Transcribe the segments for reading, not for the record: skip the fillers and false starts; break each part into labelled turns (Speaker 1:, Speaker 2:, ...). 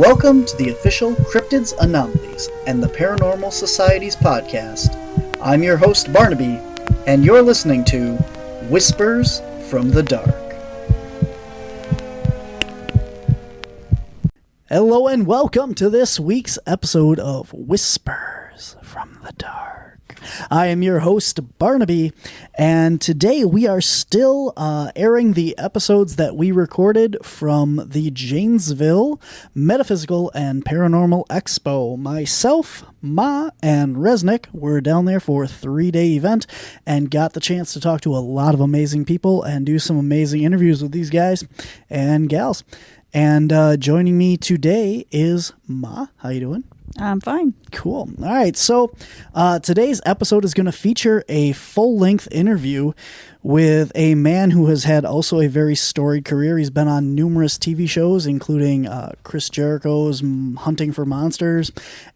Speaker 1: Welcome to the official Cryptids, Anomalies, and the Paranormal Society's podcast. I'm your host, Barnaby, and you're listening to Whispers from the Dark. Hello and welcome to this week's episode of Whispers from the Dark. I am your host, Barnaby, and today we are still airing the episodes that we recorded from the Janesville Metaphysical and Paranormal EXPO. Myself, Ma, and Resnick were down there for a 3-day event and got the chance to talk to a lot of amazing people and do some amazing interviews with these guys and gals. And joining me today is Ma. How you doing?
Speaker 2: I'm fine.
Speaker 1: Cool. All right. So today's episode is going to feature a full-length interview with a man who has had also a very storied career. He's been on numerous TV shows, including Chris Jericho's Hunting for Monsters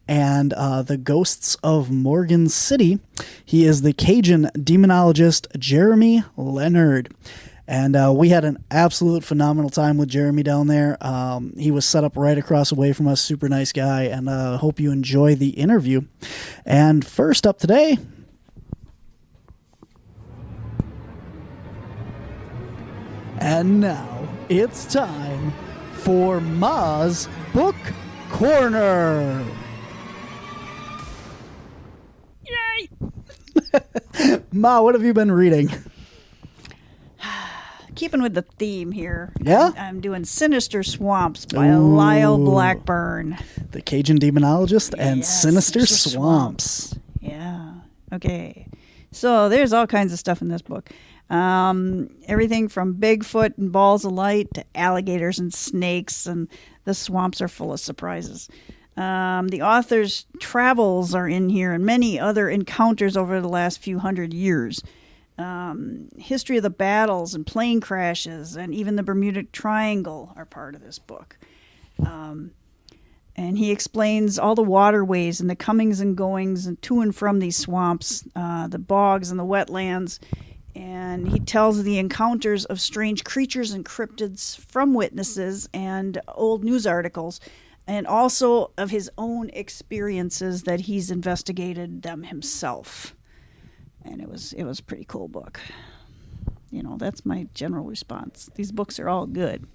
Speaker 1: and The Ghosts of Morgan City. He is the Cajun Demonologist, Jereme Leonard. And we had an absolute phenomenal time with Jereme down there. He was set up right across the way from us, super nice guy, and hope you enjoy the interview. And first up today, and now it's time for Ma's Book Corner.
Speaker 2: Yay!
Speaker 1: Ma, what have you been reading?
Speaker 2: Keeping with the theme here.
Speaker 1: Yeah?
Speaker 2: I'm doing Sinister Swamps by Lyle Blackburn.
Speaker 1: The Cajun Demonologist and
Speaker 2: Yes,
Speaker 1: Sinister Swamps.
Speaker 2: Yeah. Okay. So there's all kinds of stuff in this book. Everything from Bigfoot and balls of light to alligators and snakes, and the swamps are full of surprises. The author's travels are in here and many other encounters over the last few hundred years. History of the battles and plane crashes and even the Bermuda Triangle are part of this book. And he explains all the waterways and the comings and goings and to and from these swamps, the bogs and the wetlands. And he tells the encounters of strange creatures and cryptids from witnesses and old news articles, and also of his own experiences that he's investigated them himself. And it was a pretty cool book. You know, that's my general response. These books are all good.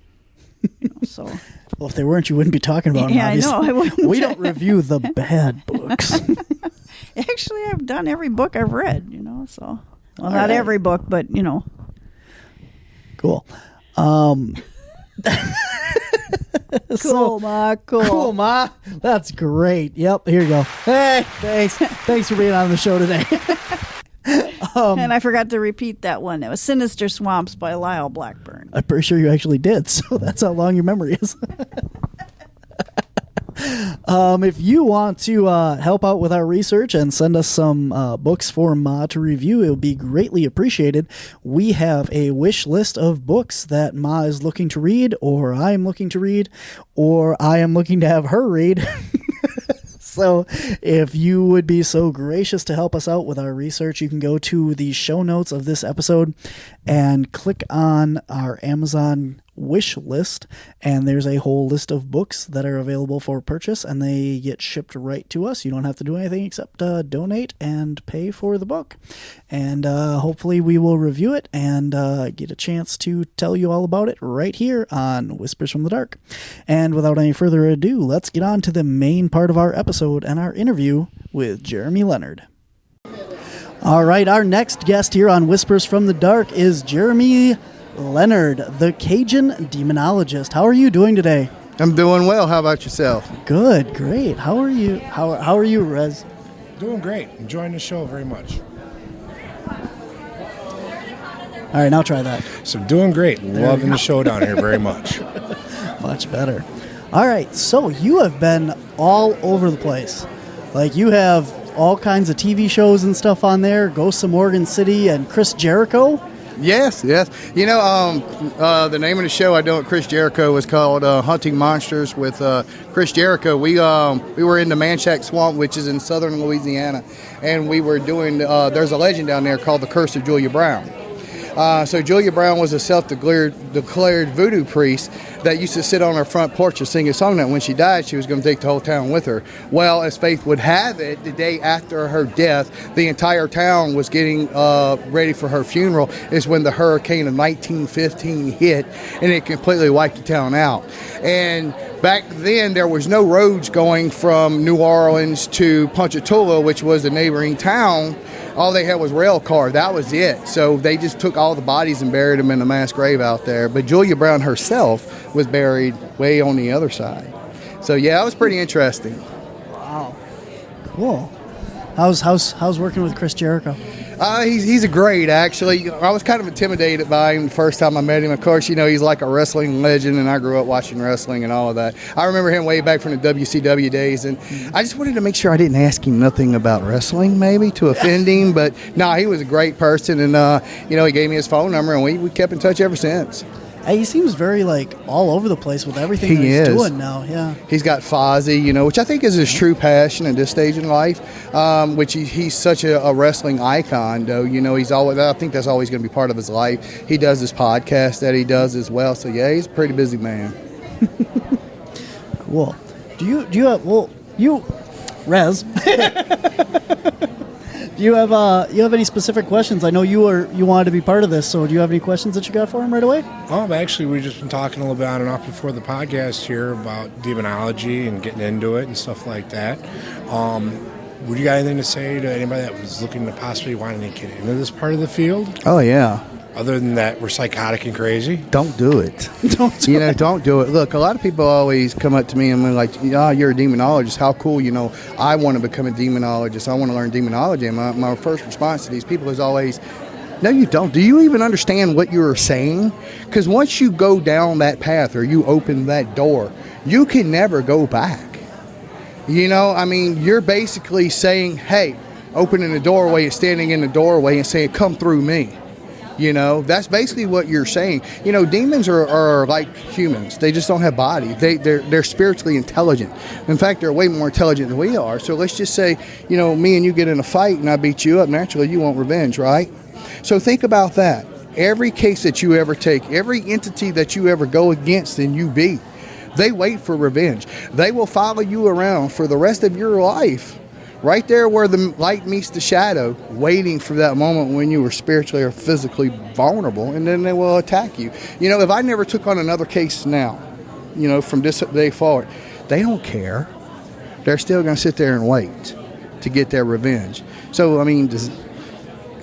Speaker 2: You know, so.
Speaker 1: Well, if they weren't, you wouldn't be talking about them.
Speaker 2: Yeah,
Speaker 1: obviously.
Speaker 2: I know. I wouldn't.
Speaker 1: We don't review the bad books.
Speaker 2: Actually, I've done every book I've read, you know, so. Well,
Speaker 1: all
Speaker 2: not
Speaker 1: right.
Speaker 2: every book, but, you know.
Speaker 1: Cool.
Speaker 2: Cool, Ma.
Speaker 1: Cool, Ma. That's great. Yep, here you go. Hey, thanks. Thanks for being on the show today.
Speaker 2: And I forgot to repeat that one. It was Sinister Swamps by Lyle Blackburn.
Speaker 1: I'm pretty sure you actually did, so that's how long your memory is. If you want to help out with our research and send us some books for Ma to review, it would be greatly appreciated. We have a wish list of books that Ma is looking to read, or I am looking to read, or I am looking to have her read. So if you would be so gracious to help us out with our research, you can go to the show notes of this episode and click on our Amazon wish list, and there's a whole list of books that are available for purchase, and they get shipped right to us. You don't have to do anything except donate and pay for the book, and hopefully we will review it and get a chance to tell you all about it right here on Whispers from the Dark. And without any further ado, let's get on to the main part of our episode and our interview with Jereme Leonard. All right, our next guest here on Whispers from the Dark is Jereme Leonard, the Cajun Demonologist. How are you doing today?
Speaker 3: I'm doing well. How about yourself?
Speaker 1: Good, great. How are you? How are you, Rez?
Speaker 4: Doing great. Enjoying the show very much.
Speaker 1: All right, now try that.
Speaker 4: So doing great. Loving the show down here very much.
Speaker 1: Much better. All right, so you have been all over the place. Like, you have all kinds of TV shows and stuff on there, Ghosts of Morgan City and Chris Jericho.
Speaker 3: Yes. You know, the name of the show I do with Chris Jericho was called Hunting Monsters with Chris Jericho. We were in the Manchac Swamp, which is in southern Louisiana, and we were doing, there's a legend down there called the Curse of Julia Brown. So Julia Brown was a self-declared voodoo priest that used to sit on her front porch and sing a song that when she died, she was going to take the whole town with her. Well, as fate would have it, the day after her death, the entire town was getting ready for her funeral, is when the hurricane of 1915 hit, and it completely wiped the town out. And back then, there was no roads going from New Orleans to Ponchatoula, which was the neighboring town. All they had was rail car. That was it. So they just took all the bodies and buried them in a mass grave out there. But Julia Brown herself was buried way on the other side. So yeah, it was pretty interesting.
Speaker 1: Wow, cool. How's working with Chris Jericho?
Speaker 3: He's a great, actually. I was kind of intimidated by him the first time I met him. Of course, he's like a wrestling legend, and I grew up watching wrestling and all of that. I remember him way back from the WCW days, and I just wanted to make sure I didn't ask him nothing about wrestling, maybe, to offend him. But, no, he was a great person, and, he gave me his phone number, and we kept in touch ever since.
Speaker 1: Hey, he seems very, all over the place with everything that he's doing now, yeah.
Speaker 3: He's got Fozzy, which I think is his true passion at this stage in life, which he's such a wrestling icon, though. I think that's always going to be part of his life. He does this podcast that he does as well. So, yeah, he's a pretty busy man.
Speaker 1: Cool. Do you have, Rez, do you have any specific questions? I know you wanted to be part of this, so do you have any questions that you got for him right away?
Speaker 4: Actually, we've just been talking a little bit on and off before the podcast here about demonology and getting into it and stuff like that. Would you got anything to say to anybody that was looking to possibly want to get into this part of the field?
Speaker 3: Oh, yeah.
Speaker 4: Other than that, we're psychotic and crazy?
Speaker 3: Don't do it. Don't do it. Look, a lot of people always come up to me and they're like, you're a demonologist. How cool, I want to become a demonologist. I want to learn demonology. And my first response to these people is always, no, you don't. Do you even understand what you're saying? Because once you go down that path or you open that door, you can never go back. You're basically saying, hey, opening the doorway and standing in the doorway and saying, come through me. That's basically what you're saying. Demons are like humans. They just don't have bodies. They're spiritually intelligent. In fact, they're way more intelligent than we are. So let's just say, me and you get in a fight and I beat you up. Naturally, you want revenge, right? So think about that. Every case that you ever take, every entity that you ever go against and you beat, they wait for revenge. They will follow you around for the rest of your life. Right there where the light meets the shadow, waiting for that moment when you were spiritually or physically vulnerable, and then they will attack you. If I never took on another case now, from this day forward, they don't care. They're still going to sit there and wait to get their revenge. So, does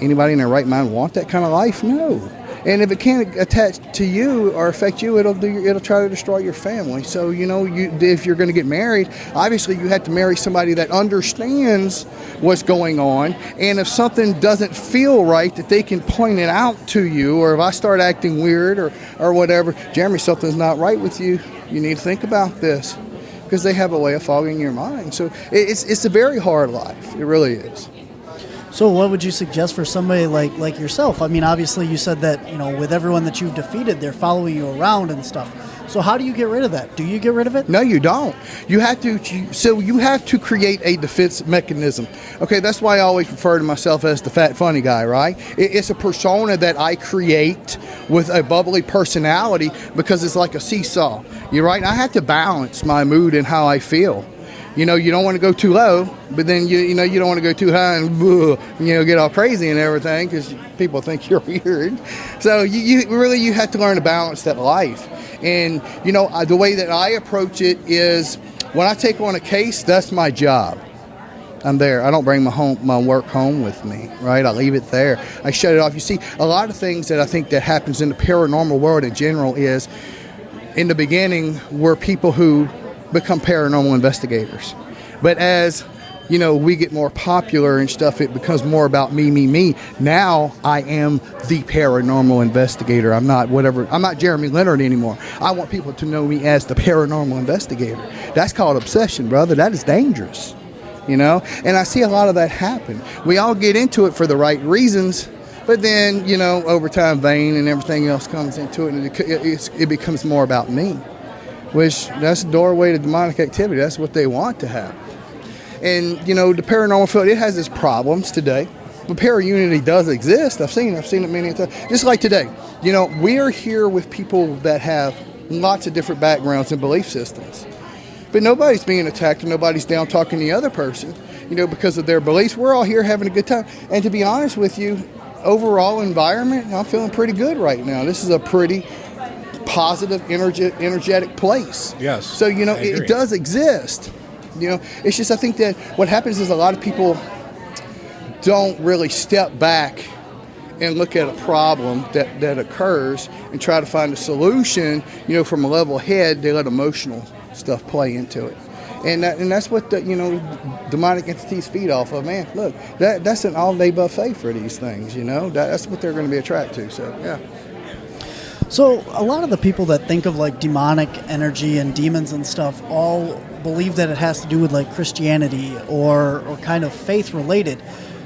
Speaker 3: anybody in their right mind want that kind of life? No. And if it can't attach to you or affect you, it'll try to destroy your family. So, if you're going to get married, obviously you have to marry somebody that understands what's going on. And if something doesn't feel right, that they can point it out to you. Or if I start acting weird or whatever, Jeremy, something's not right with you. You need to think about this. Because they have a way of fogging your mind. So it's a very hard life. It really is.
Speaker 1: So what would you suggest for somebody like yourself? Obviously you said that, with everyone that you've defeated, they're following you around and stuff. So how do you get rid of that? Do you get rid of it?
Speaker 3: No, you don't. You have to create a defense mechanism. Okay, that's why I always refer to myself as the fat funny guy, right? It's a persona that I create with a bubbly personality because it's like a seesaw. You're right. I have to balance my mood and how I feel. You don't want to go too low, but then you don't want to go too high and get all crazy and everything because people think you're weird. So you have to learn to balance that life. And the way that I approach it is when I take on a case, that's my job. I'm there. I don't bring my work home with me, right? I leave it there. I shut it off. You see, a lot of things that I think that happens in the paranormal world in general is, in the beginning, were people who become paranormal investigators. But as we get more popular and stuff, it becomes more about me. Now I am the paranormal investigator. I'm not Jeremy Leonard anymore. I want people to know me as the paranormal investigator. That's called obsession, brother. That is dangerous. And I see a lot of that happen. We all get into it for the right reasons, but then, over time, vain and everything else comes into it, and it becomes more about me. Which, that's the doorway to demonic activity. That's what they want to have. And, the paranormal field, it has its problems today. But para-unity does exist. I've seen it many times. Just like today, we are here with people that have lots of different backgrounds and belief systems. But nobody's being attacked and nobody's down talking the other person, because of their beliefs. We're all here having a good time. And to be honest with you, overall environment, I'm feeling pretty good right now. This is a pretty positive, energetic place.
Speaker 4: Yes.
Speaker 3: So, it does exist. It's just, I think that what happens is a lot of people don't really step back and look at a problem that occurs and try to find a solution, from a level head. They let emotional stuff play into it. And that's what the demonic entities feed off of. Man, look, that's an all-day buffet for these things. That's what they're going to be attracted to. So yeah.
Speaker 1: So a lot of the people that think of like demonic energy and demons and stuff all believe that it has to do with like Christianity or kind of faith related.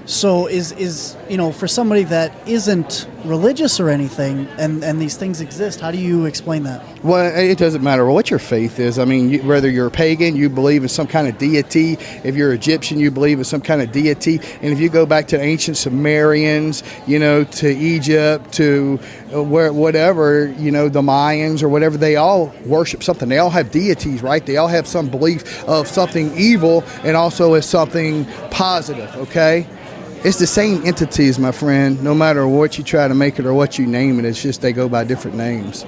Speaker 1: So is for somebody that isn't religious or anything, and these things exist, how do you explain that?
Speaker 3: Well, it doesn't matter what your faith is. I mean, whether you're a pagan, you believe in some kind of deity. If you're Egyptian, you believe in some kind of deity. And if you go back to the ancient Sumerians, to Egypt, to whatever, the Mayans or whatever, they all worship something. They all have deities, right? They all have some belief of something evil and also as something positive, okay? It's the same entities, my friend, no matter what you try to make it or what you name it. It's just they go by different names.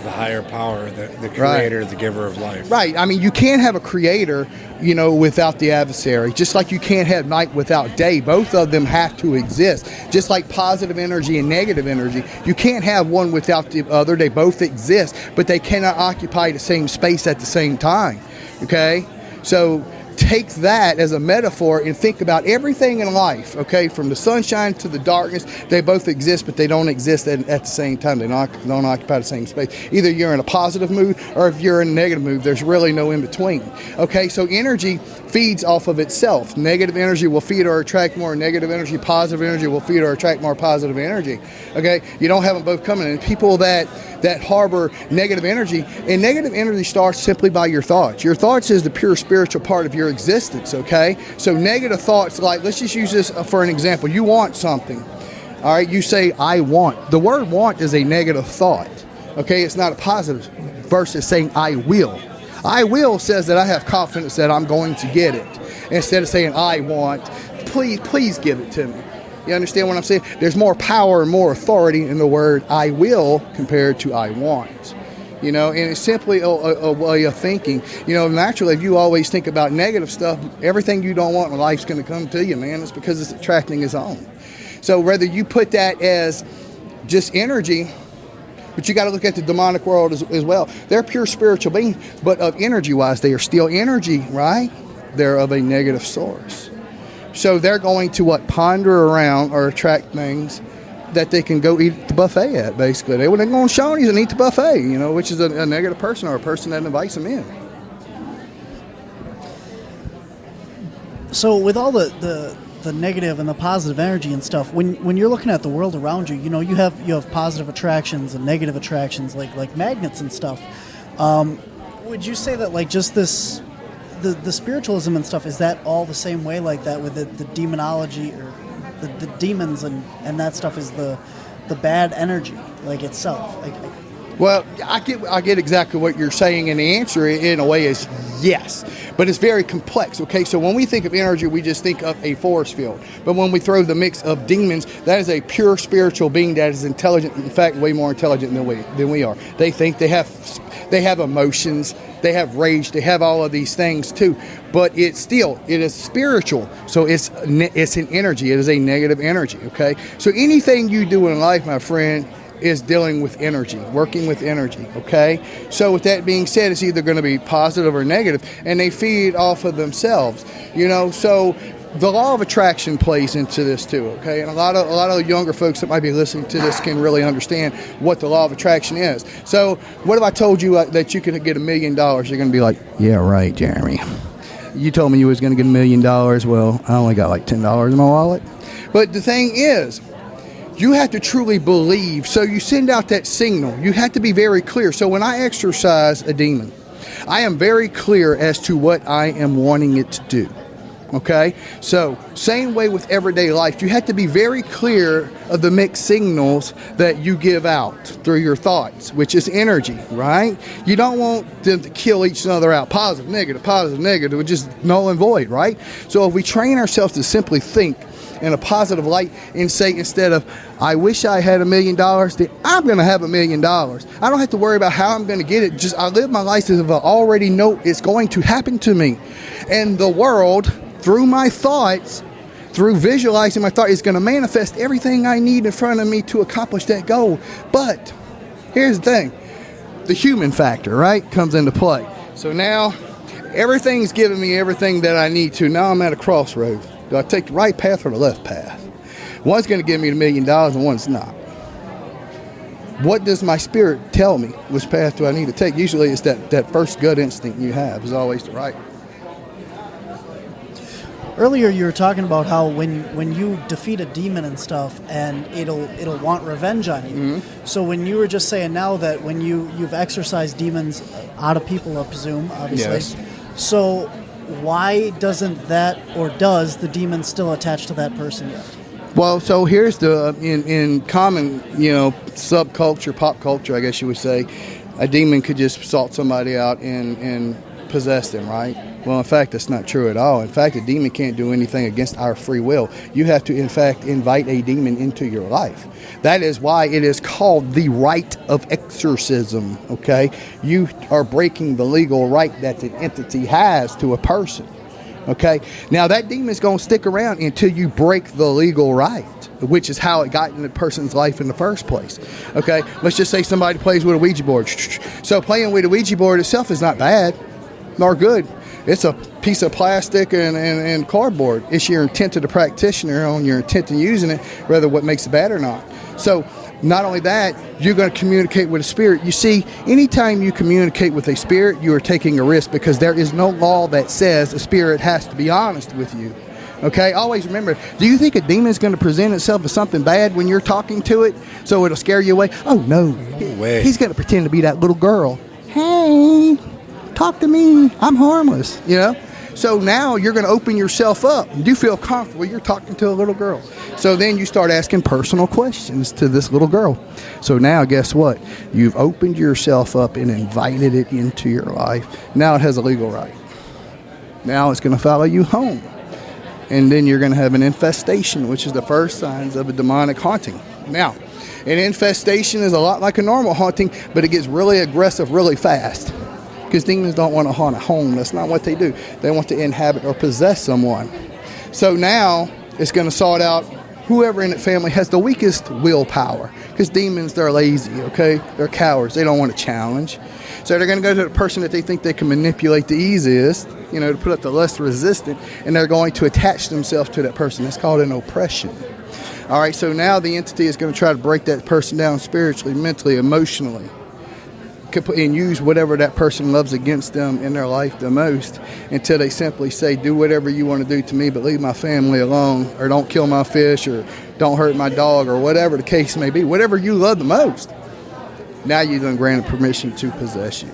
Speaker 4: The higher power, the creator, right. The giver of life.
Speaker 3: Right. I mean, you can't have a creator, without the adversary. Just like you can't have night without day. Both of them have to exist. Just like positive energy and negative energy. You can't have one without the other. They both exist, but they cannot occupy the same space at the same time. Okay? So take that as a metaphor and think about everything in life, okay, from the sunshine to the darkness. They both exist, but they don't exist at the same time. They don't occupy the same space. Either you're in a positive mood or if you're in a negative mood, there's really no in between. Okay, so energy feeds off of itself. Negative energy will feed or attract more negative energy. Positive energy will feed or attract more positive energy. Okay, you don't have them both coming. And people that harbor negative energy, and negative energy starts simply by your thoughts. Your thoughts is the pure spiritual part of your existence, okay? So negative thoughts, like, let's just use this for an example. You want something, all right? You say, I want. The word want is a negative thought, okay? It's not a positive versus saying, I will. I will says that I have confidence that I'm going to get it. Instead of saying, I want, please give it to me. You understand what I'm saying? There's more power and more authority in the word I will compared to I want. And it's simply a way of thinking. Naturally, if you always think about negative stuff, everything you don't want in life's going to come to you, man. It's because it's attracting its own. So whether you put that as just energy, but you got to look at the demonic world as well. They're pure spiritual beings, but of energy-wise, they are still energy, right? They're of a negative source. So they're going to ponder around or attract things that they can go eat at the buffet at, basically. They would go on Shawnee's and eat the buffet, which is a negative person or a person that invites them in.
Speaker 1: So with all the negative and the positive energy and stuff, when you're looking at the world around you, you have positive attractions and negative attractions like magnets and stuff. Would you say that like just this the spiritualism and stuff, is that all the same way like that with the demonology or the demons and that stuff is the bad energy like itself?
Speaker 3: Well, I get exactly what you're saying, and the answer in a way is yes, but it's very complex, okay? So when we think of energy, we just think of a force field. But when we throw the mix of demons, that is a pure spiritual being that is intelligent, in fact, way more intelligent than we are. They think, they have emotions, they have rage, they have all of these things too. But it is spiritual, so it's an energy. It is a negative energy, okay? So anything you do in life, my friend, is dealing with energy, working with energy, okay? So with that being said, it's either going to be positive or negative, and they feed off of themselves, so the law of attraction plays into this too, okay? And a lot of younger folks that might be listening to this can really understand what the law of attraction is. So what if I told you that you could get $1 million? You're going to be like, yeah, right, Jeremy. You told me you was going to get $1 million. Well, I only got like $10 in my wallet. But the thing is, you have to truly believe. So you send out that signal. You have to be very clear. So when I exorcise a demon, I am very clear as to what I am wanting it to do. Okay, so same way with everyday life. You have to be very clear of the mixed signals that you give out through your thoughts, which is energy, right? You don't want them to kill each other out, positive, negative, just null and void, right? So if we train ourselves to simply think in a positive light and say, instead of, I wish I had $1 million, then I'm going to have $1 million. I don't have to worry about how I'm going to get it. Just I live my life as if I already know it's going to happen to me. And the world, through my thoughts, through visualizing my thought, is going to manifest everything I need in front of me to accomplish that goal. But here's the thing. The human factor, right, comes into play. So now everything's giving me everything that I need to. Now I'm at a crossroads. Do I take the right path or the left path? One's going to give me $1 million and one's not. What does my spirit tell me? Which path do I need to take? Usually it's that first gut instinct you have is always the right.
Speaker 1: Earlier you were talking about how when you defeat a demon and stuff, and it'll want revenge on you. Mm-hmm. So when you were just saying now that when you've exorcised demons out of people, I presume, obviously.
Speaker 3: Yes.
Speaker 1: So why doesn't that, or does the demon still attach to that person yet?
Speaker 3: Well, so here's the in common, subculture, pop culture, I guess you would say, a demon could just salt somebody out and possess them, right? Well, in fact, that's not true at all. In fact, a demon can't do anything against our free will. You have to, in fact, invite a demon into your life. That is why it is called the rite of exorcism, okay? You are breaking the legal right that the entity has to a person, okay? Now, that demon's going to stick around until you break the legal right, which is how it got in the person's life in the first place, okay? Let's just say somebody plays with a Ouija board. So playing with a Ouija board itself is not bad nor good. It's a piece of plastic and cardboard. It's your intent to the practitioner on your intent in using it, whether what makes it bad or not. So not only that, you're going to communicate with a spirit. You see, anytime you communicate with a spirit, you are taking a risk, because there is no law that says a spirit has to be honest with you. Okay, always remember, do you think a demon is going to present itself as something bad when you're talking to it so it'll scare you away? Oh, no.
Speaker 4: Way.
Speaker 3: He's going to pretend to be that little girl. Hey, talk to me. I'm harmless, So now you're going to open yourself up. You feel comfortable. You're talking to a little girl. So then you start asking personal questions to this little girl. So now guess what? You've opened yourself up and invited it into your life. Now it has a legal right. Now it's going to follow you home. And then you're going to have an infestation, which is the first signs of a demonic haunting. Now, an infestation is a lot like a normal haunting, but it gets really aggressive really fast. Because demons don't want to haunt a home. That's not what they do. They want to inhabit or possess someone. So now it's going to sort out whoever in the family has the weakest willpower. Because demons, they're lazy, okay? They're cowards. They don't want to challenge. So they're going to go to the person that they think they can manipulate the easiest, to put up the less resistant, and they're going to attach themselves to that person. That's called an oppression. All right, so now the entity is going to try to break that person down spiritually, mentally, emotionally, and use whatever that person loves against them in their life the most, until they simply say, do whatever you want to do to me, but leave my family alone, or don't kill my fish, or don't hurt my dog, or whatever the case may be. Whatever you love the most. Now you've been granted permission to possess you.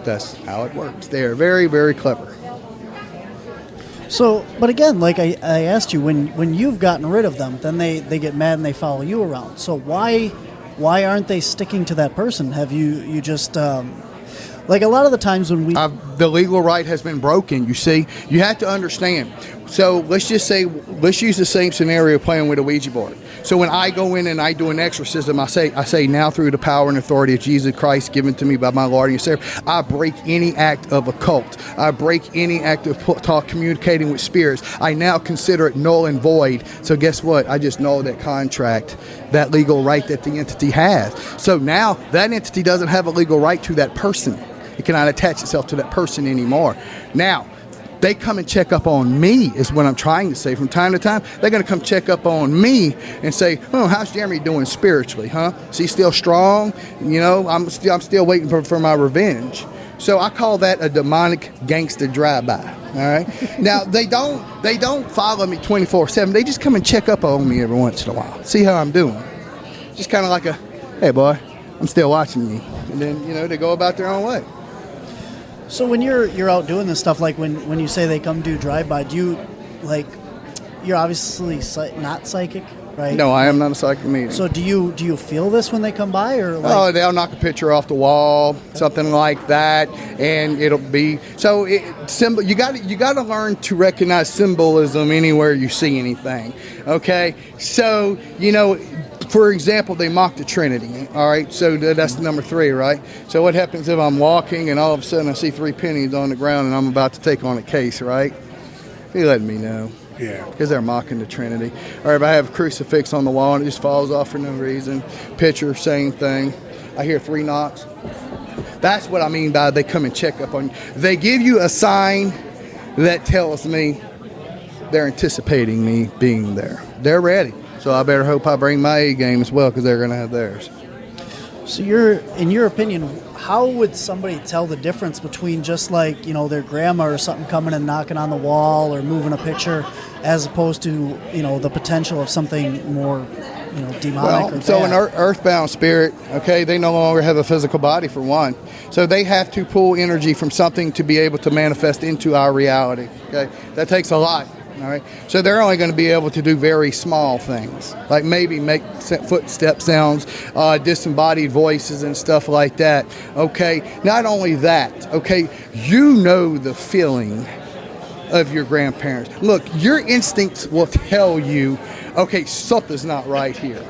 Speaker 3: That's how it works. They are very, very clever.
Speaker 1: So, but again, like I asked you, when you've gotten rid of them, then they get mad and they follow you around. So why aren't they sticking to that person? Have you just like a lot of the times when we
Speaker 3: the legal right has been broken. You see, you have to understand. So let's use the same scenario playing with a Ouija board. So when I go in and I do an exorcism, I say now through the power and authority of Jesus Christ given to me by my Lord and Savior, I break any act of occult. I break any act of communicating with spirits. I now consider it null and void. So guess what? I just null that contract, that legal right that the entity has. So now that entity doesn't have a legal right to that person. It cannot attach itself to that person anymore. Now, they come and check up on me is what I'm trying to say. From time to time, they're going to come check up on me and say, oh, how's Jereme doing spiritually, huh? Is he still strong? I'm still waiting for my revenge. So I call that a demonic gangster drive-by, all right? Now, they don't follow me 24/7. They just come and check up on me every once in a while, see how I'm doing. Just kind of like hey, boy, I'm still watching you. And then, they go about their own way.
Speaker 1: So when you're out doing this stuff, like when you say they come do drive-by, do like, you're obviously not psychic, right?
Speaker 3: No, I am not a psychic medium.
Speaker 1: So do you feel this when they come by, or like?
Speaker 3: Oh, they'll knock a picture off the wall, something like that, and it'll be so. Symbol. You got to learn to recognize symbolism anywhere you see anything. Okay, so for example, they mock the Trinity. All right, so that's number 3, right? So what happens if I'm walking and all of a sudden I see 3 pennies on the ground and I'm about to take on a case, right? He letting me know.
Speaker 4: Yeah.
Speaker 3: Because they're mocking the Trinity. Or if I have a crucifix on the wall and it just falls off for no reason. Picture, same thing. I hear 3 knocks. That's what I mean by they come and check up on you. They give you a sign that tells me they're anticipating me being there. They're ready. So I better hope I bring my A game as well, because they're going to have theirs.
Speaker 1: So in your opinion, how would somebody tell the difference between just like, their grandma or something coming and knocking on the wall or moving a picture, as opposed to, the potential of something more, demonic or
Speaker 3: so
Speaker 1: bad?
Speaker 3: an earthbound spirit, okay, they no longer have a physical body, for one. So they have to pull energy from something to be able to manifest into our reality, okay? That takes a lot. All right, so they're only going to be able to do very small things, like maybe make footstep sounds, disembodied voices and stuff like that. Okay, not only that, okay, the feeling of your grandparents. Look, your instincts will tell you, okay, something's not right here.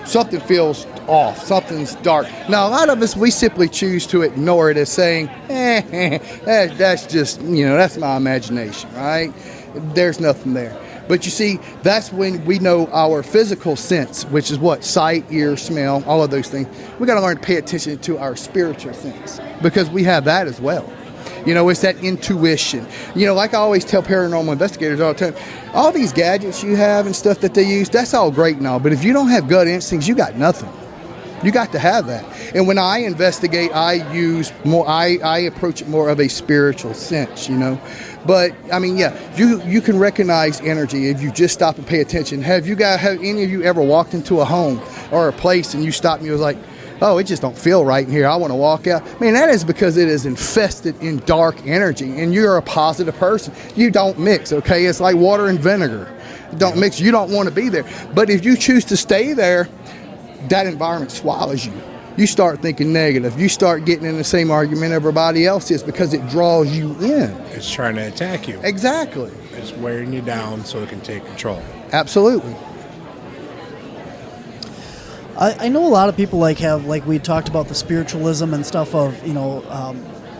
Speaker 3: Something feels off. Something's dark. Now, a lot of us, we simply choose to ignore it as saying, that's just, that's my imagination, right? There's nothing there. But you see, that's when we know our physical sense, which is what? Sight, ear, smell, all of those things. We got to learn to pay attention to our spiritual sense, because we have that as well. It's that intuition. Like I always tell paranormal investigators all the time, all these gadgets you have and stuff that they use, that's all great and all, but if you don't have gut instincts, you got nothing. You got to have that. And when I investigate, I approach it more of a spiritual sense, But I mean, you can recognize energy if you just stop and pay attention. Have any of you ever walked into a home or a place and you stopped and you was like, oh, it just don't feel right in here, I want to walk out? I mean, that is because it is infested in dark energy, and you're a positive person. You don't mix, okay? It's like water and vinegar. Don't mix. You don't want to be there. But if you choose to stay there, that environment swallows you. You start thinking negative. You start getting in the same argument everybody else is, because it draws you in.
Speaker 4: It's trying to attack you.
Speaker 3: Exactly.
Speaker 4: It's wearing you down so it can take control.
Speaker 3: Absolutely.
Speaker 1: I know a lot of people like we talked about the spiritualism and stuff of,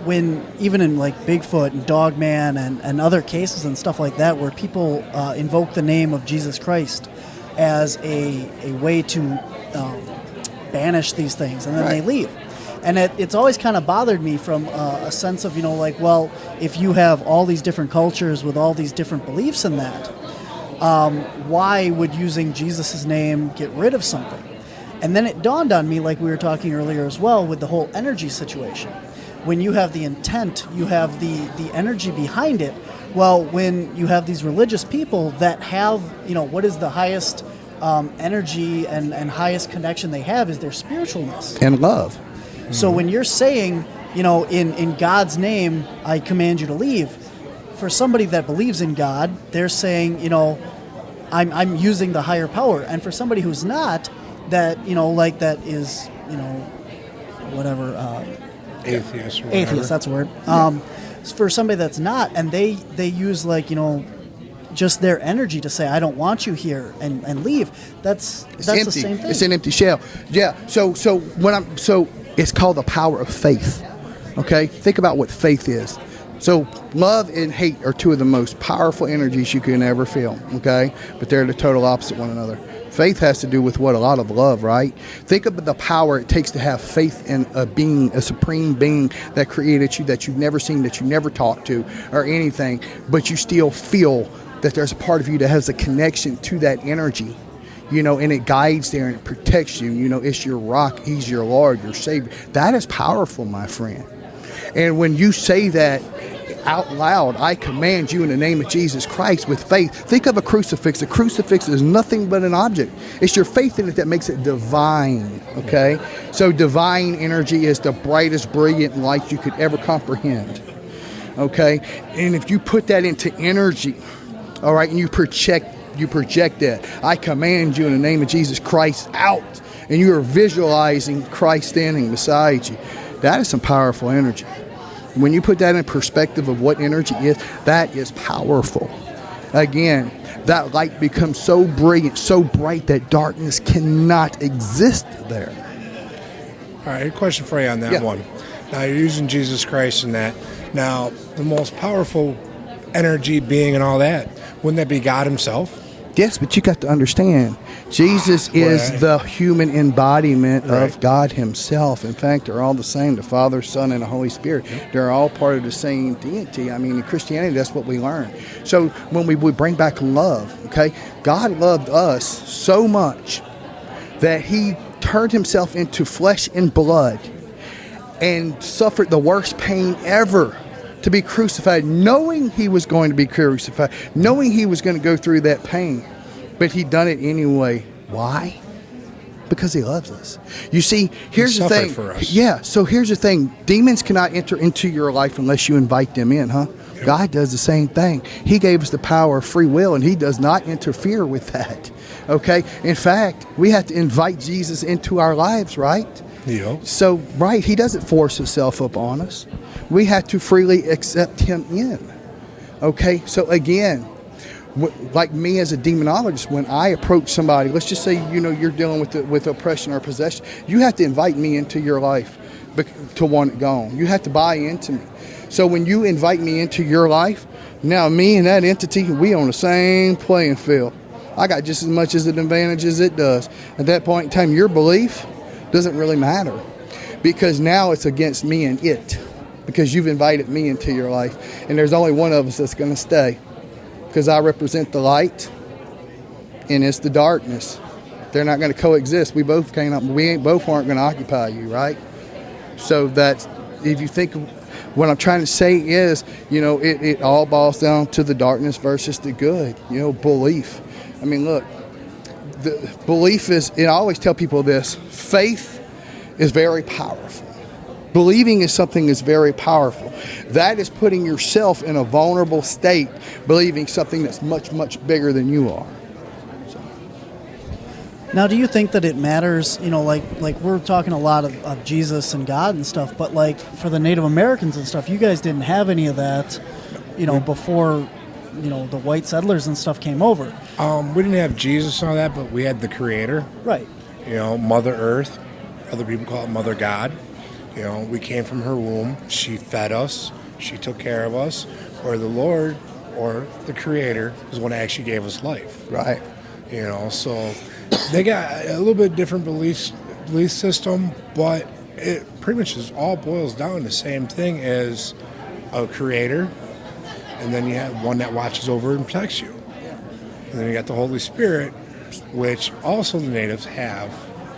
Speaker 1: when even in like Bigfoot and Dogman and other cases and stuff like that, where people invoke the name of Jesus Christ as a way to banish these things, and then they leave. And it's always kind of bothered me from a sense of, if you have all these different cultures with all these different beliefs in that, why would using Jesus' name get rid of something? And then it dawned on me, like we were talking earlier as well, with the whole energy situation. When you have the intent, you have the energy behind it. Well, when you have these religious people that have, what is the highest energy and highest connection they have is their spiritualness.
Speaker 3: And love.
Speaker 1: So when you're saying, in God's name, I command you to leave, for somebody that believes in God, they're saying, I'm using the higher power. And for somebody who's not, that, that is, whatever.
Speaker 4: Atheist or whatever.
Speaker 1: Atheist, that's the word. For somebody that's not, and they use just their energy to say, I don't want you here, and leave. That's
Speaker 3: empty.
Speaker 1: The same thing.
Speaker 3: It's an empty shell. Yeah. So it's called the power of faith. Okay? Think about what faith is. So love and hate are two of the most powerful energies you can ever feel. Okay? But they're the total opposite one another. Faith has to do with what? A lot of love, right? Think of the power it takes to have faith in a being, a supreme being that created you, that you've never seen, that you never talked to, or anything, but you still feel that there's a part of you that has a connection to that energy, and it guides there and it protects you. It's your rock, he's your Lord, your Savior. That is powerful, my friend. And when you say that out loud, I command you in the name of Jesus Christ, with faith. Think of a crucifix. A crucifix is nothing but an object. It's your faith in it that makes it divine, okay? So divine energy is the brightest, brilliant light you could ever comprehend, okay? And if you put that into energy, all right, and you project that. I command you in the name of Jesus Christ out, and you are visualizing Christ standing beside you. That is some powerful energy. When you put that in perspective of what energy is, that is powerful. Again, that light becomes so brilliant, so bright that darkness cannot exist there.
Speaker 4: All right, a question for you on that one. Now, you're using Jesus Christ in that. Now, the most powerful energy, being and all that, wouldn't that be God himself?
Speaker 3: Yes, but you got to understand, Jesus is the human embodiment of God himself. In fact, they're all the same, the Father, Son, and the Holy Spirit. They're all part of the same deity. I mean, in Christianity, that's what we learn. So when we bring back love, okay, God loved us so much that he turned himself into flesh and blood and suffered the worst pain ever to be crucified, knowing he was going to be crucified, knowing he was going to go through that pain. But he done it anyway. Why? Because he loves us. You see, here's the thing.
Speaker 4: For us.
Speaker 3: Yeah, so here's the thing. Demons cannot enter into your life unless you invite them in, huh? Yep. God does the same thing. He gave us the power of free will, and he does not interfere with that. Okay? In fact, we have to invite Jesus into our lives, right?
Speaker 4: Yeah.
Speaker 3: So, right, he doesn't force himself upon us. We have to freely accept him in. Okay? So, again, like me as a demonologist, when I approach somebody, let's just say, you're dealing with oppression or possession, you have to invite me into your life to want it gone. You have to buy into me. So when you invite me into your life, now me and that entity, we on the same playing field. I got just as much as an advantage as it does. At that point in time, your belief doesn't really matter, because now it's against me and it, because you've invited me into your life, and there's only one of us that's going to stay, because I represent the light and it's the darkness. They're not going to coexist. We both aren't going to occupy you, right? So that, if you think, what I'm trying to say is, it all boils down to the darkness versus the good. Belief. I mean, look, the belief is, and I always tell people this, faith is very powerful. Believing is something that's very powerful. That is putting yourself in a vulnerable state, believing something that's much, much bigger than you are. So.
Speaker 1: Now, do you think that it matters, like we're talking a lot of Jesus and God and stuff, but like for the Native Americans and stuff, you guys didn't have any of that, before, the white settlers and stuff came over.
Speaker 4: We didn't have Jesus and all that, but we had the Creator.
Speaker 1: Right.
Speaker 4: Mother Earth. Other people call it Mother God. We came from her womb. She fed us. She took care of us. Or the Lord, or the Creator, is one that actually gave us life.
Speaker 3: Right.
Speaker 4: So they got a little bit different belief system, but it pretty much all boils down to the same thing as a Creator, and then you have one that watches over and protects you. And then you got the Holy Spirit, which also the natives have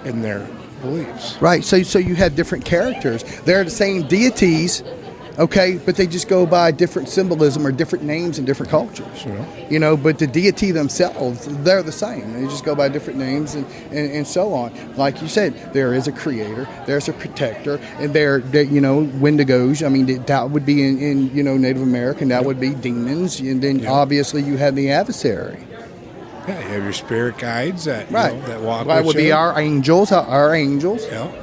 Speaker 4: in their beliefs.
Speaker 3: Right, so you have different characters. They're the same deities, okay, but they just go by different symbolism or different names in different cultures. But the deity themselves, they're the same. They just go by different names and so on. Like you said, there is a creator, there's a protector, and they're Windigos. I mean, that would be in Native American, that would be demons, and then obviously you have the adversary.
Speaker 4: Yeah, you have your spirit guides that that walk
Speaker 3: that
Speaker 4: with
Speaker 3: would
Speaker 4: you.
Speaker 3: be our angels.
Speaker 4: Yeah.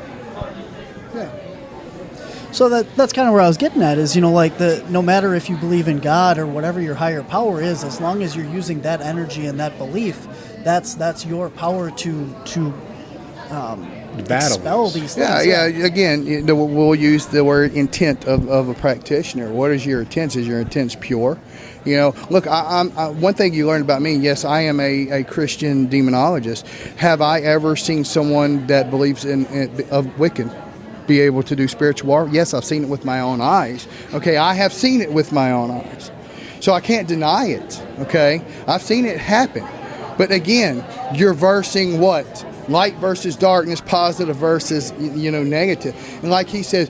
Speaker 1: So that's kind of where I was getting at is, no matter if you believe in God or whatever your higher power is, as long as you're using that energy and that belief, that's your power to expel these things.
Speaker 3: Yeah. Again, we'll use the word intent of a practitioner. What is your intent? Is your intent pure? Look, one thing you learned about me, yes, I am a Christian demonologist. Have I ever seen someone that believes in of Wiccan be able to do spiritual war? Yes, I've seen it with my own eyes. Okay, I have seen it with my own eyes. So I can't deny it. Okay, I've seen it happen. But again, you're versing what? Light versus darkness, positive versus, negative. And like he says,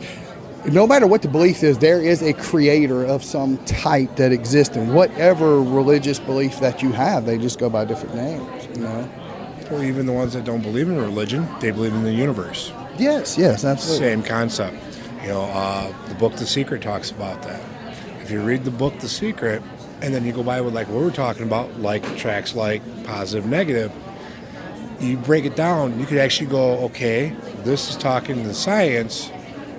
Speaker 3: no matter what the belief is, there is a creator of some type that exists. And whatever religious belief that you have, they just go by different names,
Speaker 4: Or even the ones that don't believe in religion, they believe in the universe.
Speaker 3: Yes, absolutely.
Speaker 4: Same concept. The book The Secret talks about that. If you read the book The Secret, And then you go by with like what we're talking about, like tracks like positive, negative. You break it down, you could actually go, okay, this is talking the science,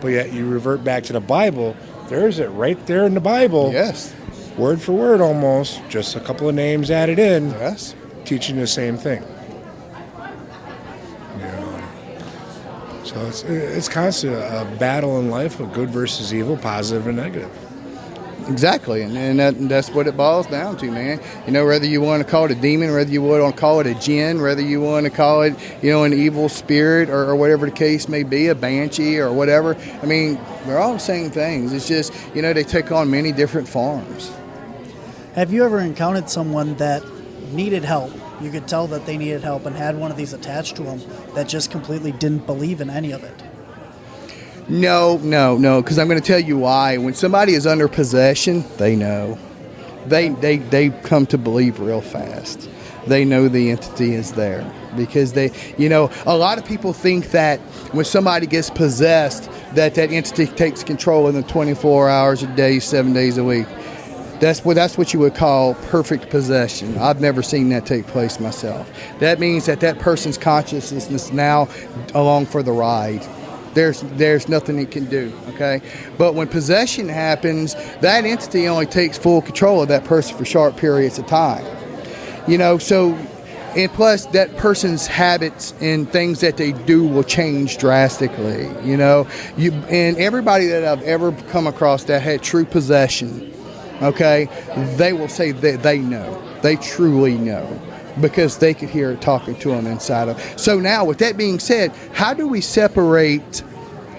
Speaker 4: but yet you revert back to the Bible. There's it right there in the Bible.
Speaker 3: Yes.
Speaker 4: Word for word almost, just a couple of names added in,
Speaker 3: Yes.
Speaker 4: teaching the same thing. So it's constantly a battle in life of good versus evil, positive and negative.
Speaker 3: Exactly, and that's what it boils down to, man. You know, whether you want to call it a demon, whether you want to call it a jinn, whether you want to call it, you know, an evil spirit or whatever the case may be, a banshee or whatever. I mean, they're all the same things. It's just, you know, they take on many different forms.
Speaker 1: Have you ever encountered someone that needed help? You could tell that they needed help and had one of these attached to them that just completely didn't believe in any of it.
Speaker 3: No, because I'm going to tell you why. When somebody is under possession, they know. They come to believe real fast. They know the entity is there because they, you know, a lot of people think that when somebody gets possessed, that entity takes control in the 24 hours a day, 7 days a week. That's what you would call perfect possession. I've never seen that take place myself. That means that person's consciousness is now along for the ride. There's nothing it can do, okay? But when possession happens, that entity only takes full control of that person for short periods of time. You know, so, and plus that person's habits and things that they do will change drastically, you know? And everybody that I've ever come across that had true possession, okay, they will say that they know. They truly know. Because they could hear it talking to them inside of. So now, with that being said, how do we separate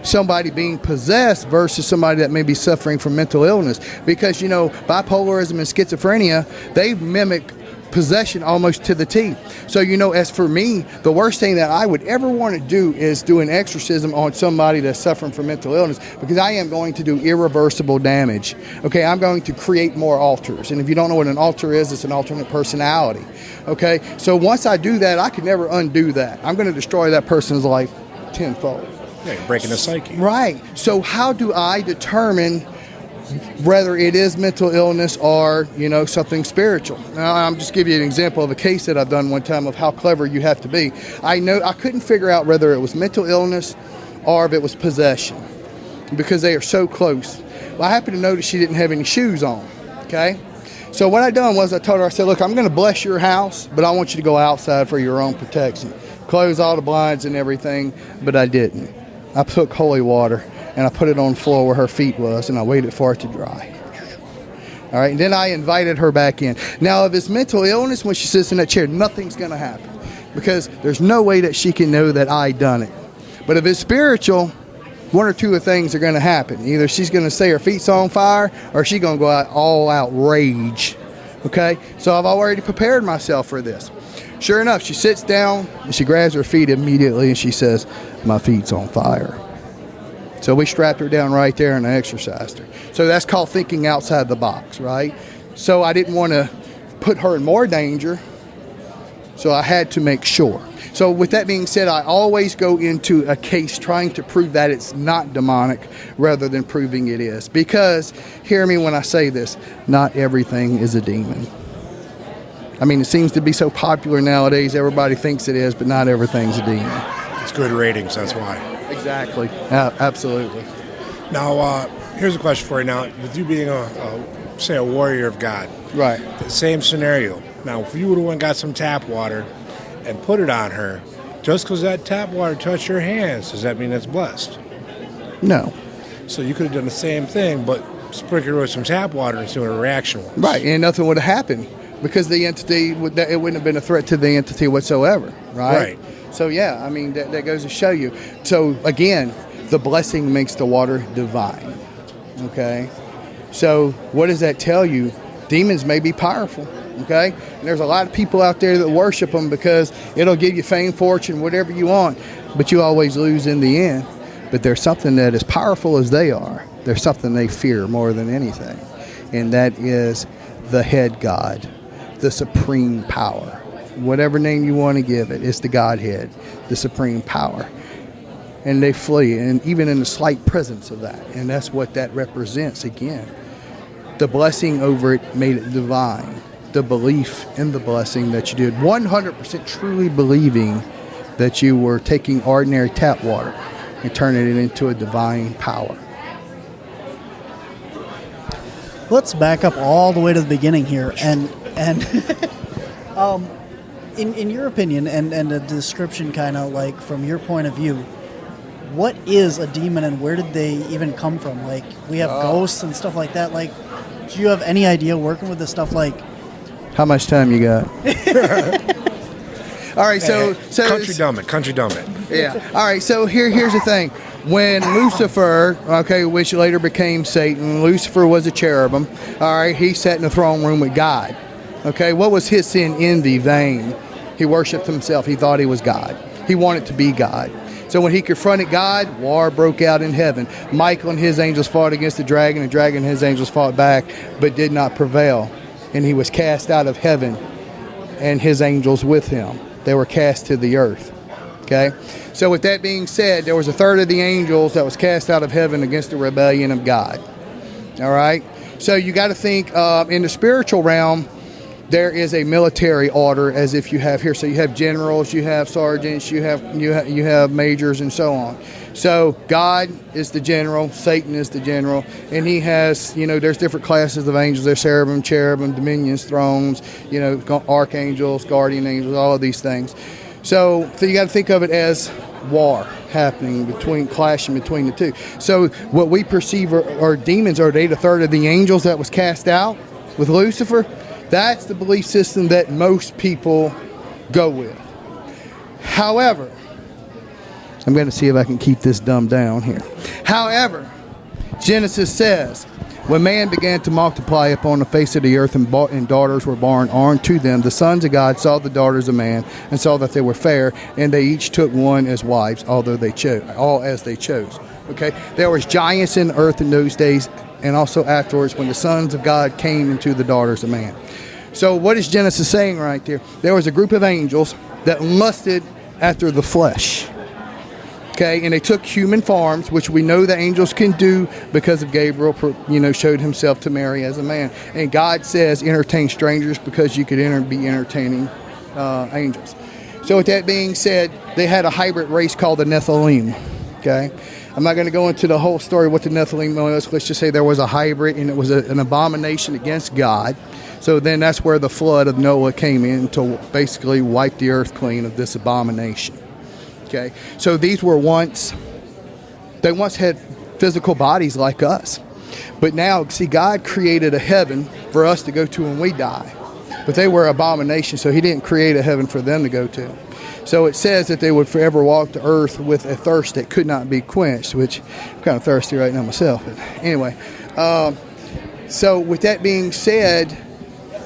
Speaker 3: somebody being possessed versus somebody that may be suffering from mental illness? Because, you know, bipolarism and schizophrenia, they mimic possession almost to the T. So, you know, as for me, the worst thing that I would ever want to do is do an exorcism on somebody that's suffering from mental illness, because I am going to do irreversible damage. Okay, I'm going to create more alters. And if you don't know what an alter is, it's an alternate personality. Okay, so once I do that, I can never undo that. I'm going to destroy that person's life tenfold.
Speaker 4: Yeah, you're breaking the psyche.
Speaker 3: Right. So how do I determine whether it is mental illness or, you know, something spiritual? Now, I'm just give you an example of a case that I've done one time of how clever you have to be. I couldn't figure out whether it was mental illness or if it was possession, because they are so close. Well, I happened to notice she didn't have any shoes on, okay? So what I done was I told her, I said, look, I'm going to bless your house, but I want you to go outside for your own protection. Close all the blinds and everything, but I didn't. I took holy water and I put it on the floor where her feet was, and I waited for it to dry. All right, and then I invited her back in. Now, if it's mental illness, when she sits in that chair, nothing's going to happen, because there's no way that she can know that I done it. But if it's spiritual, one or two of things are going to happen. Either she's going to say her feet's on fire, or she's going to go out all out rage. Okay, so I've already prepared myself for this. Sure enough, she sits down and she grabs her feet immediately and she says, "My feet's on fire." So we strapped her down right there and I exercised her. So that's called thinking outside the box, right? So I didn't want to put her in more danger, so I had to make sure. So with that being said, I always go into a case trying to prove that it's not demonic rather than proving it is. Because, hear me when I say this, not everything is a demon. I mean, it seems to be so popular nowadays, everybody thinks it is, but not everything's a demon.
Speaker 4: It's good ratings, that's why.
Speaker 3: Exactly. Absolutely.
Speaker 4: Now, here's a question for you. Now, with you being say a warrior of God,
Speaker 3: Right.
Speaker 4: the same scenario. Now, if you would have went and got some tap water and put it on her, just because that tap water touched your hands, does that mean it's blessed?
Speaker 3: No.
Speaker 4: So you could have done the same thing, but sprinkled her with some tap water and see what a reaction was.
Speaker 3: Right, and nothing would have happened because the entity, it wouldn't have been a threat to the entity whatsoever, right?
Speaker 4: Right.
Speaker 3: So, yeah, I mean, that goes to show you. So, again, the blessing makes the water divine, okay? So, what does that tell you? Demons may be powerful, okay? And there's a lot of people out there that worship them because it'll give you fame, fortune, whatever you want, but you always lose in the end. But there's something that as powerful as they are, there's something they fear more than anything, and that is the head God, the supreme power. Whatever name you want to give it, it's the Godhead, the supreme power. And they flee, and even in the slight presence of that. And that's what that represents again. The blessing over it made it divine. The belief in the blessing that you did, 100% truly believing that you were taking ordinary tap water and turning it into a divine power.
Speaker 1: Let's back up all the way to the beginning here, and in your opinion, and a description, kind of like from your point of view, what is a demon and where did they even come from? Like, we have ghosts and stuff like that. Like, do you have any idea working with this stuff? Like,
Speaker 3: how much time you got? All right, so
Speaker 4: country dumb it.
Speaker 3: Yeah. All right, so here's the thing. When Lucifer, which later became Satan, Lucifer was a cherubim. All right, he sat in the throne room with God. Okay, what was his sin? Envy, vain. He worshipped himself. He thought he was God. He wanted to be God. So when he confronted God, war broke out in heaven. Michael and his angels fought against the dragon and his angels fought back, but did not prevail. And he was cast out of heaven, and his angels with him. They were cast to the earth. Okay? So with that being said, there was a third of the angels that was cast out of heaven against the rebellion of God. All right? So you got to think in the spiritual realm, there is a military order as if you have here. So you have generals, you have sergeants, you have majors, and so on. So God is the general, Satan is the general, and he has, there's different classes of angels. There's cherubim, dominions, thrones, archangels, guardian angels, all of these things. So you got to think of it as war happening clashing between the two. So what we perceive are demons. Are they the third of the angels that was cast out with Lucifer? That's the belief system that most people go with. However, I'm going to see if I can keep this dumbed down here. However, Genesis says, when man began to multiply upon the face of the earth and daughters were born unto them, the sons of God saw the daughters of man and saw that they were fair, and they each took one as wives, all as they chose. Okay, there was giants in the earth in those days, and also afterwards when the sons of God came into the daughters of man. So what is Genesis saying right there? There was a group of angels that lusted after the flesh. Okay, and they took human forms, which we know the angels can do because of Gabriel, showed himself to Mary as a man. And God says, entertain strangers because you could be entertaining angels. So with that being said, they had a hybrid race called the Nephilim. Okay, I'm not going to go into the whole story of what the Nephilim was. Let's just say there was a hybrid, and it was an abomination against God. So then that's where the flood of Noah came in to basically wipe the earth clean of this abomination. Okay, so these were once had physical bodies like us. But now, see, God created a heaven for us to go to when we die. But they were abominations, so he didn't create a heaven for them to go to. So it says that they would forever walk the earth with a thirst that could not be quenched, which I'm kind of thirsty right now myself. But anyway, so with that being said,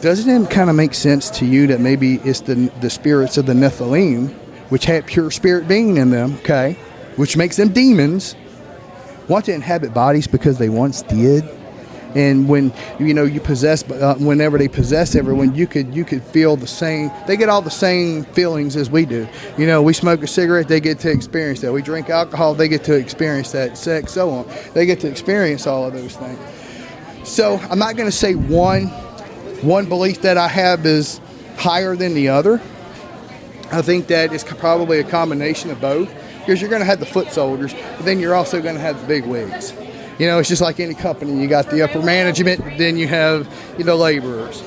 Speaker 3: doesn't it kind of make sense to you that maybe it's the spirits of the Nephilim, which had pure spirit being in them, okay, which makes them demons, want to inhabit bodies because they once did? And when you possess, whenever they possess everyone, you could feel the same. They get all the same feelings as we do. We smoke a cigarette, they get to experience that. We drink alcohol, they get to experience that. Sex, so on. They get to experience all of those things. So I'm not going to say one belief that I have is higher than the other. I think that it's probably a combination of both, because you're going to have the foot soldiers, but then you're also going to have the big wigs. It's just like any company. You got the upper management, then you have, laborers.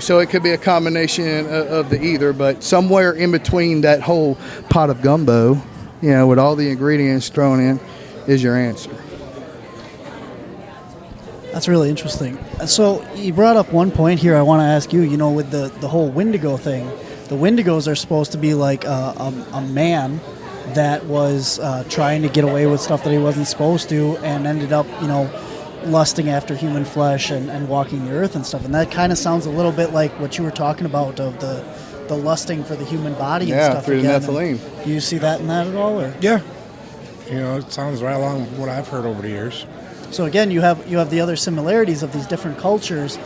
Speaker 3: So it could be a combination of the either, but somewhere in between that whole pot of gumbo, with all the ingredients thrown in, is your answer.
Speaker 1: That's really interesting. So you brought up one point here I want to ask you, with the whole Windigo thing. The Windigos are supposed to be like a man that was trying to get away with stuff that he wasn't supposed to, and ended up, lusting after human flesh and walking the earth and stuff. And that kind of sounds a little bit like what you were talking about of the lusting for the human body and stuff.
Speaker 3: Through the Nephilim.
Speaker 1: Do you see that in that at all? Or?
Speaker 4: Yeah. It sounds right along with what I've heard over the years.
Speaker 1: So again, you have the other similarities of these different cultures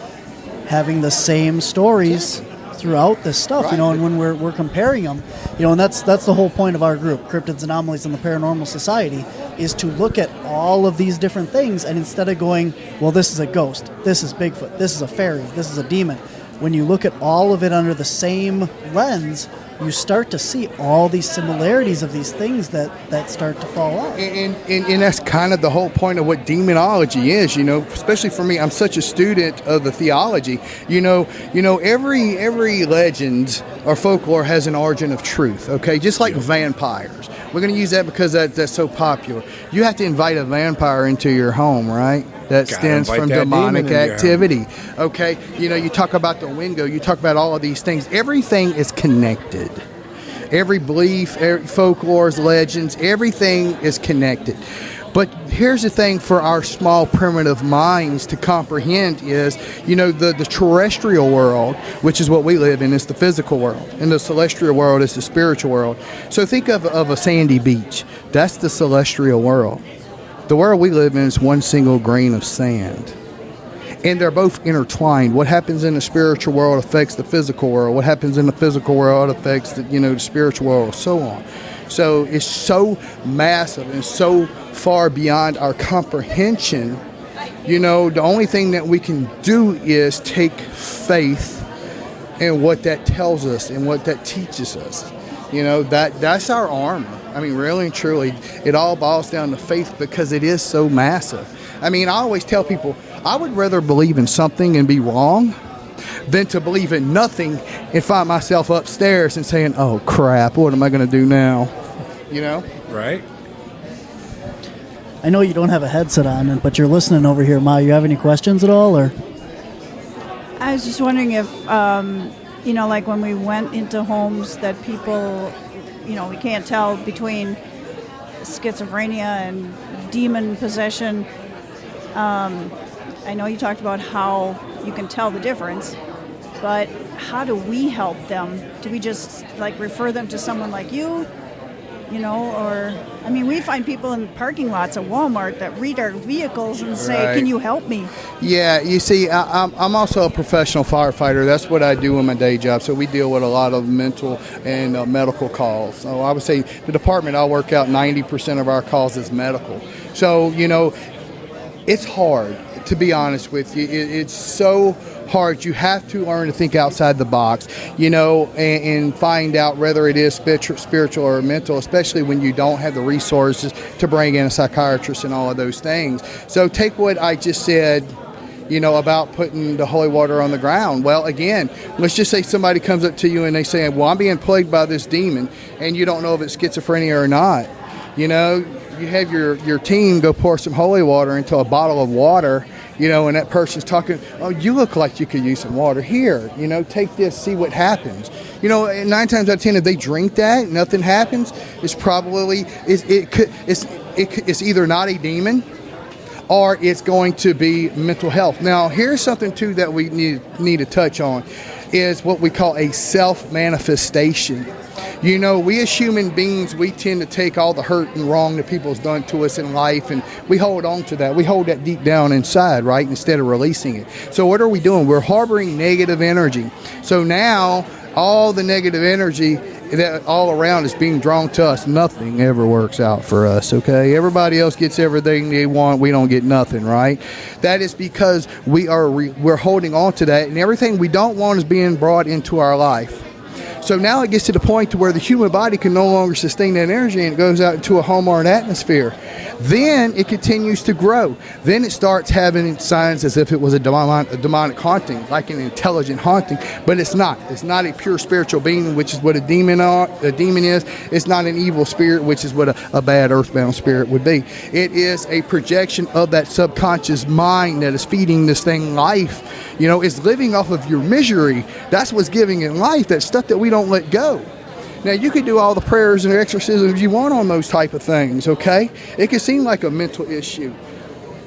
Speaker 1: having the same stories throughout this stuff,
Speaker 3: right.
Speaker 1: And when we're comparing them, and that's the whole point of our group, Cryptids, Anomalies, and the Paranormal Society, is to look at all of these different things, and instead of going, well, this is a ghost, this is Bigfoot, this is a fairy, this is a demon, when you look at all of it under the same lens, you start to see all these similarities of these things that start to fall off.
Speaker 3: And that's kind of the whole point of what demonology is, especially for me. I'm such a student of the theology. Every legend or folklore has an origin of truth, okay? Just like vampires. We're going to use that because that's so popular. You have to invite a vampire into your home, right? That stems from demonic activity. Okay, you talk about the Wingo, you talk about all of these things. Everything is connected. Every belief, every folklores, legends, everything is connected. But here's the thing for our small primitive minds to comprehend is, the terrestrial world, which is what we live in, is the physical world. And the celestial world is the spiritual world. So think of a sandy beach. That's the celestial world. The world we live in is one single grain of sand. And they're both intertwined. What happens in the spiritual world affects the physical world. What happens in the physical world affects the spiritual world, so on. So it's so massive and so far beyond our comprehension. The only thing that we can do is take faith in what that tells us and what that teaches us. That's our armor. I mean, really and truly, it all boils down to faith because it is so massive. I mean, I always tell people, I would rather believe in something and be wrong than to believe in nothing and find myself upstairs and saying, oh, crap, what am I going to do now?
Speaker 4: Right.
Speaker 1: I know you don't have a headset on, but you're listening over here, Ma. You have any questions at all? Or
Speaker 2: I was just wondering if, like when we went into homes that people, we can't tell between schizophrenia and demon possession. I know you talked about how you can tell the difference, but how do we help them? Do we just refer them to someone like you? We find people in parking lots at Walmart that read our vehicles and say, right. Can you help me?
Speaker 3: Yeah, you see, I'm also a professional firefighter. That's what I do in my day job. So we deal with a lot of mental and medical calls. So I would say the department I work out, 90% of our calls is medical. So, it's hard, to be honest with you. It's so hard. You have to learn to think outside the box, and find out whether it is spiritual or mental, especially when you don't have the resources to bring in a psychiatrist and all of those things. So take what I just said, about putting the holy water on the ground. Well, again, let's just say somebody comes up to you and they say, well, I'm being plagued by this demon, and you don't know if it's schizophrenia or not. You have your team go pour some holy water into a bottle of water, and that person's talking, oh, you look like you could use some water. Here, take this, see what happens. 9 times out of 10, if they drink that, nothing happens, it's probably, it's either not a demon or it's going to be mental health. Now, here's something, too, that we need to touch on, is what we call a self-manifestation. We as human beings, we tend to take all the hurt and wrong that people's done to us in life, and we hold on to that. We hold that deep down inside, right, instead of releasing it. So what are we doing? We're harboring negative energy. So now all the negative energy that all around is being drawn to us. Nothing ever works out for us, okay? Everybody else gets everything they want. We don't get nothing, right? That is because we're holding on to that, and everything we don't want is being brought into our life. So now it gets to the point to where the human body can no longer sustain that energy, and it goes out into a home or an atmosphere. Then it continues to grow. Then it starts having signs as if it was a demonic haunting, like an intelligent haunting, but it's not. It's not a pure spiritual being, which is what a demon is. It's not an evil spirit, which is what a bad earthbound spirit would be. It is a projection of that subconscious mind that is feeding this thing life. It's living off of your misery. That's what's giving it life, that stuff that we don't let go. Now, you could do all the prayers and exorcisms you want on those type of things, okay? It can seem like a mental issue.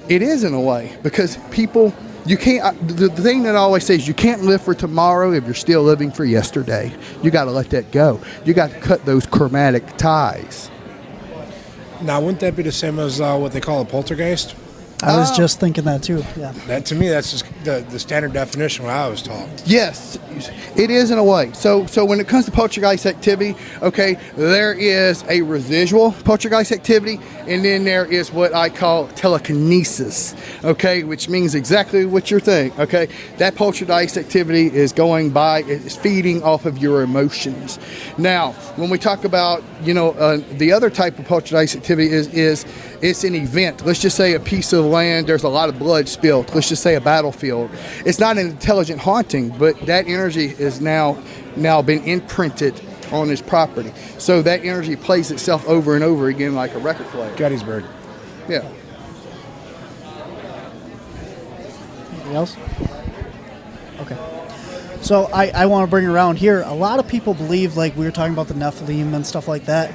Speaker 3: It is in a way, because people, you can't, the thing that I always say is you can't live for tomorrow if you're still living for yesterday. You got to let that go. You got to cut those chromatic ties.
Speaker 4: Now, wouldn't that be the same as what they call a poltergeist?
Speaker 1: I was just thinking that too, yeah.
Speaker 4: That, to me, that's just the standard definition what I was taught.
Speaker 3: Yes, it is in a way. So when it comes to poltergeist activity, okay, there is a residual poltergeist activity, and then there is what I call telekinesis, okay, which means exactly what you're thinking, okay. That poltergeist activity is is feeding off of your emotions. Now, when we talk about, the other type of poltergeist activity is it's an event. Let's just say a piece of land, there's a lot of blood spilled. Let's just say a battlefield. It's not an intelligent haunting, but that energy is now been imprinted on his property. So that energy plays itself over and over again like a record player.
Speaker 4: Gettysburg.
Speaker 3: Yeah.
Speaker 1: Anything else? Okay. So I want to bring it around here. A lot of people believe, like we were talking about the Nephilim and stuff like that,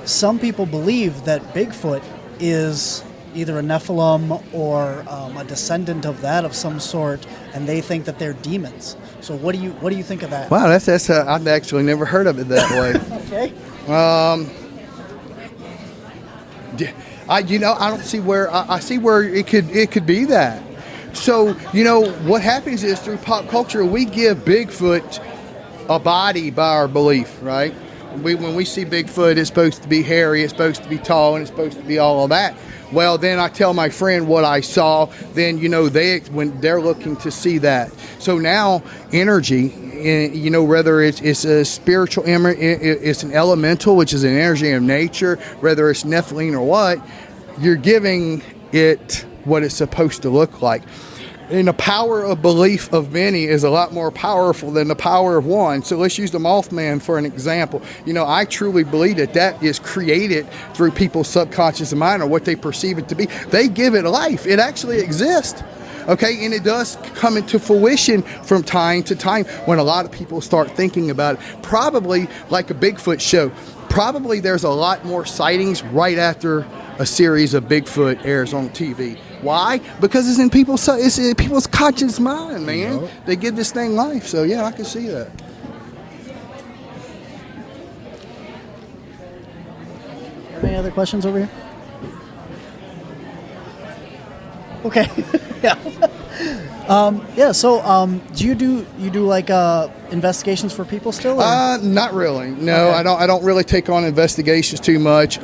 Speaker 1: some people believe that Bigfoot is either a Nephilim or a descendant of that of some sort, and they think that they're demons. So what do you think of that?
Speaker 3: Wow, that's I've actually never heard of it that way.
Speaker 1: Okay.
Speaker 3: I don't see where I see where it could be that. So what happens is through pop culture we give Bigfoot a body by our belief, right? When we see Bigfoot, it's supposed to be hairy, it's supposed to be tall, and it's supposed to be all of that. Well, then I tell my friend what I saw. Then when they're looking to see that. So now energy, whether it's a spiritual, it's an elemental, which is an energy of nature, whether it's Nephilim or what, you're giving it what it's supposed to look like. And the power of belief of many is a lot more powerful than the power of one. So let's use the Mothman for an example. I truly believe that is created through people's subconscious mind or what they perceive it to be. They give it life. It actually exists. Okay, and it does come into fruition from time to time when a lot of people start thinking about it. Probably like a Bigfoot show. Probably there's a lot more sightings right after a series of Bigfoot airs on TV. Why? Because it's in people's conscious mind, man. They give this thing life. So yeah, I can see that.
Speaker 1: Any other questions over here? Okay. Yeah. So, do you do like investigations for people still? Or?
Speaker 3: Not really. No, okay. I don't really take on investigations too much.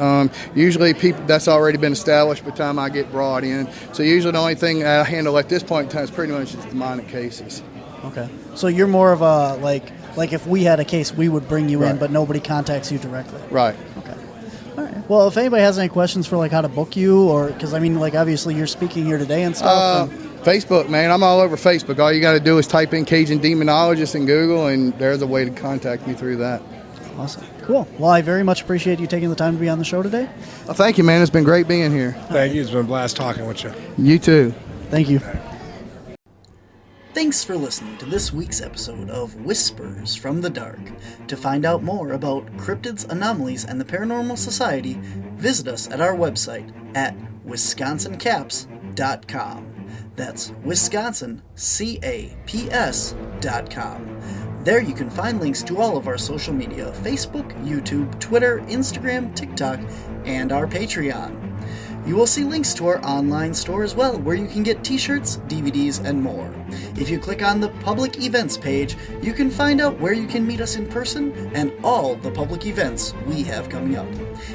Speaker 3: Usually, people that's already been established by the time I get brought in. So usually, the only thing I handle at this point in time is pretty much just demonic cases.
Speaker 1: Okay. So you're more of a like if we had a case, we would bring you in, but nobody contacts you directly.
Speaker 3: Right.
Speaker 1: Okay. All right. Well, if anybody has any questions for like how to book you, or because obviously you're speaking here today and stuff.
Speaker 3: Facebook, man. I'm all over Facebook. All you got to do is type in Cajun Demonologist in Google, and there's a way to contact me through that.
Speaker 1: Awesome. Cool. Well, I very much appreciate you taking the time to be on the show today.
Speaker 3: Well, thank you, man. It's been great being here.
Speaker 4: Thank you. It's been a blast talking with you.
Speaker 3: You too.
Speaker 1: Thank you.
Speaker 5: Thanks for listening to this week's episode of Whispers from the Dark. To find out more about cryptids, anomalies, and the Paranormal Society, visit us at our website at wisconsincaps.com. That's wisconsincaps.com. There you can find links to all of our social media, Facebook, YouTube, Twitter, Instagram, TikTok, and our Patreon. You will see links to our online store as well, where you can get t-shirts, DVDs, and more. If you click on the public events page, you can find out where you can meet us in person and all the public events we have coming up.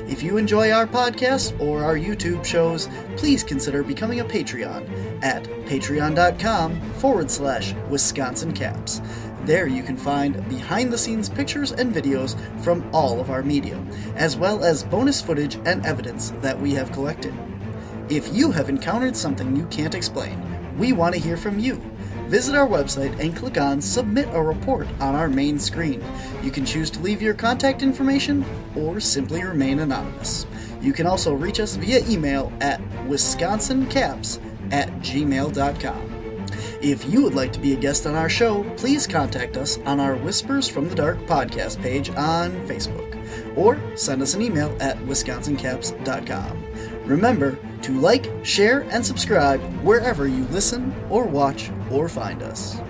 Speaker 5: If you enjoy our podcast or our YouTube shows, please consider becoming a Patreon at patreon.com/WisconsinCaps. There you can find behind-the-scenes pictures and videos from all of our media, as well as bonus footage and evidence that we have collected. If you have encountered something you can't explain, we want to hear from you. Visit our website and click on Submit a Report on our main screen. You can choose to leave your contact information or simply remain anonymous. You can also reach us via email at wisconsincaps@gmail.com. If you would like to be a guest on our show, please contact us on our Whispers from the Dark podcast page on Facebook, or send us an email at wisconsincaps.com. Remember to like, share, and subscribe wherever you listen or watch or find us.